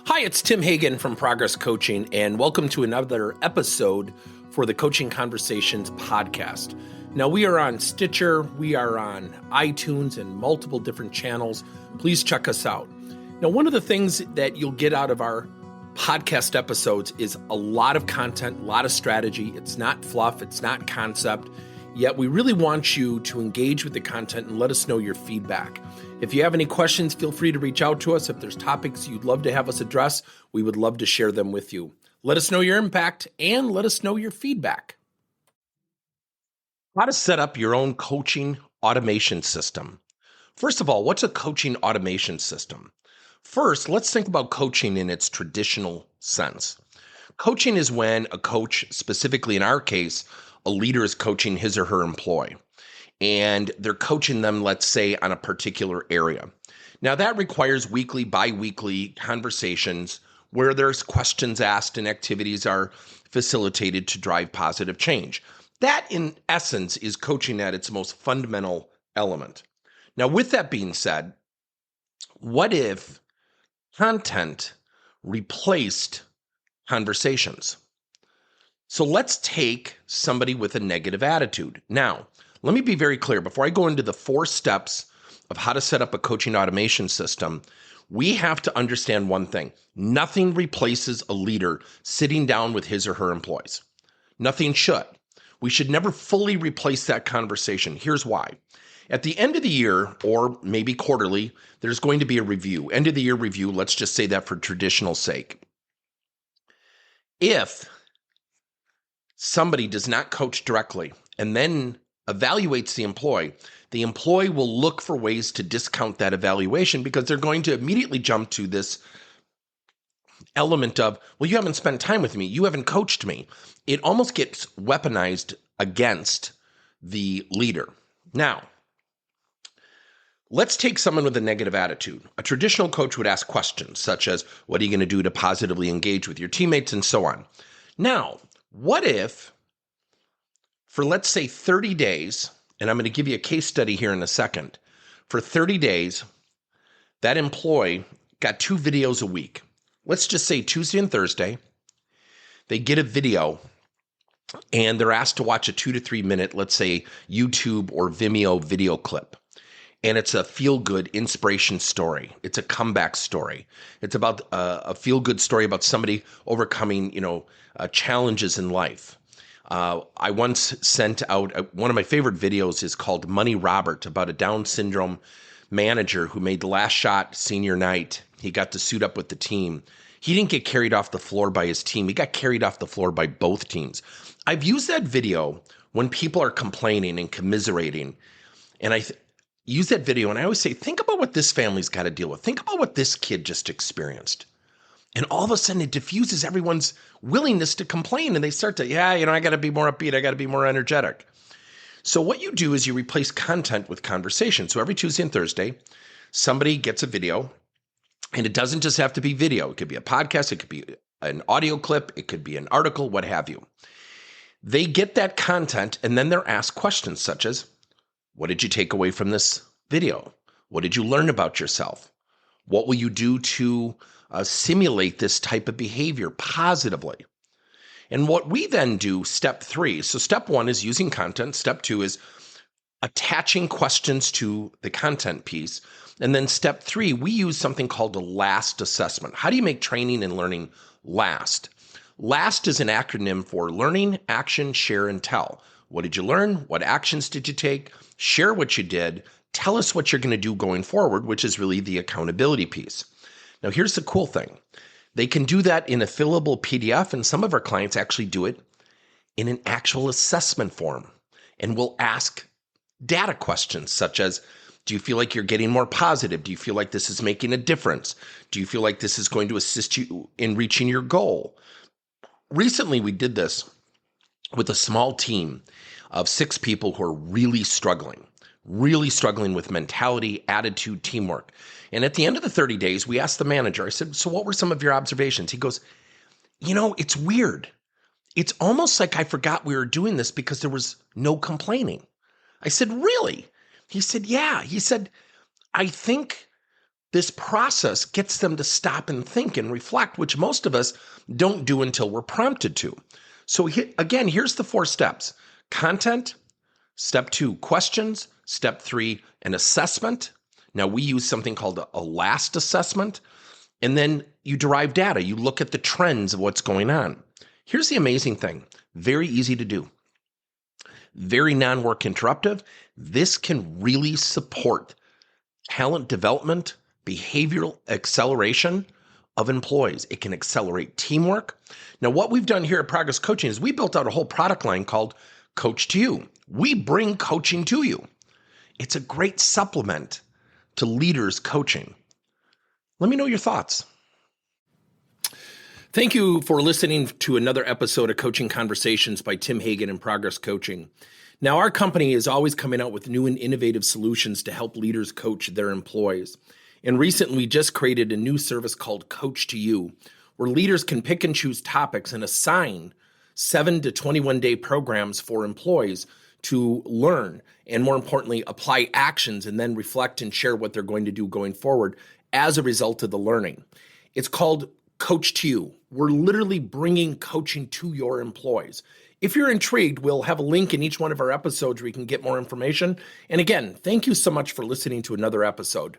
Hi, it's Tim Hagen from Progress Coaching, and welcome to another episode for the Coaching Conversations podcast. Now, we are on Stitcher, we are on iTunes, and multiple different channels. Please check us out. Now, one of the things that you'll get out of our podcast episodes is a lot of content, a lot of strategy. It's not fluff, it's not concept, yet we really want you to engage with the content and let us know your feedback. If you have any questions, feel free to reach out to us. If there's topics you'd love to have us address, we would love to share them with you. Let us know your impact and let us know your feedback. How to set up your own coaching automation system. First of all, what's a coaching automation system? First, let's think about coaching in its traditional sense. Coaching is when a coach, specifically in our case, a leader is coaching his or her employee. And they're coaching them, let's say, on a particular area. Now, that requires weekly, bi-weekly conversations where there's questions asked and activities are facilitated to drive positive change. That, in essence, is coaching at its most fundamental element. Now, with that being said, what if content replaced conversations? So let's take somebody with a negative attitude. Now, let me be very clear. Before I go into the 4 steps of how to set up a coaching automation system, we have to understand one thing. Nothing replaces a leader sitting down with his or her employees. Nothing should. We should never fully replace that conversation. Here's why. At the end of the year, or maybe quarterly, there's going to be a review. End of the year review, let's just say that for traditional sake. If somebody does not coach directly and then evaluates the employee will look for ways to discount that evaluation because they're going to immediately jump to this element of, well, you haven't spent time with me. You haven't coached me. It almost gets weaponized against the leader. Now, let's take someone with a negative attitude. A traditional coach would ask questions such as, what are you going to do to positively engage with your teammates and so on. Now, what if for, let's say, 30 days, and I'm going to give you a case study here in a second. For 30 days, that employee got 2 videos a week. Let's just say Tuesday and Thursday, they get a video and they're asked to watch a 2 to 3 minute, let's say, YouTube or Vimeo video clip. And it's a feel-good inspiration story. It's a comeback story. It's about a feel-good story about somebody overcoming, challenges in life. I once sent out one of my favorite videos is called Money Robert, about a Down syndrome manager who made the last shot senior night. He got to suit up with the team. He didn't get carried off the floor by his team. He got carried off the floor by both teams. I've used that video when people are complaining and commiserating. And I use that video and I always say, think about what this family's got to deal with. Think about what this kid just experienced. And all of a sudden it diffuses everyone's willingness to complain. And they start to, I got to be more upbeat. I got to be more energetic. So what you do is you replace content with conversation. So every Tuesday and Thursday, somebody gets a video. And it doesn't just have to be video. It could be a podcast. It could be an audio clip. It could be an article, what have you. They get that content and then they're asked questions such as, what did you take away from this video? What did you learn about yourself? What will you do to simulate this type of behavior positively? And what we then do, step 3. So step 1 is using content. Step 2 is attaching questions to the content piece. And then step 3, we use something called a LAST assessment. How do you make training and learning last? LAST is an acronym for learning, action, share, and tell. What did you learn? What actions did you take? Share what you did. Tell us what you're going to do going forward, which is really the accountability piece. Now, here's the cool thing. They can do that in a fillable PDF, and some of our clients actually do it in an actual assessment form. And we'll ask data questions such as, do you feel like you're getting more positive? Do you feel like this is making a difference? Do you feel like this is going to assist you in reaching your goal? Recently, we did this with a small team of 6 people who are really struggling with mentality, attitude, teamwork. And at the end of the 30 days, we asked the manager, I said, so what were some of your observations? He goes, it's weird. It's almost like I forgot we were doing this because there was no complaining. I said, really? He said, yeah. He said, I think this process gets them to stop and think and reflect, which most of us don't do until we're prompted to. So again, here's the 4 steps. Content, step 2, questions, step 3, an assessment. Now we use something called a last assessment, and then you derive data. You look at the trends of what's going on. Here's the amazing thing. Very easy to do. Very non-work interruptive. This can really support talent development, behavioral acceleration of employees. It can accelerate teamwork. Now, what we've done here at Progress Coaching is we built out a whole product line called Coach to You. We bring coaching to you. It's a great supplement to leaders coaching. Let me know your thoughts. Thank you for listening to another episode of Coaching Conversations by Tim Hagen and Progress Coaching. Now, our company is always coming out with new and innovative solutions to help leaders coach their employees. And recently, we just created a new service called Coach to You, where leaders can pick and choose topics and assign 7 to 21-day programs for employees to learn and, more importantly, apply actions and then reflect and share what they're going to do going forward as a result of the learning. It's called Coach to You. We're literally bringing coaching to your employees. If you're intrigued, we'll have a link in each one of our episodes where you can get more information. And again, thank you so much for listening to another episode.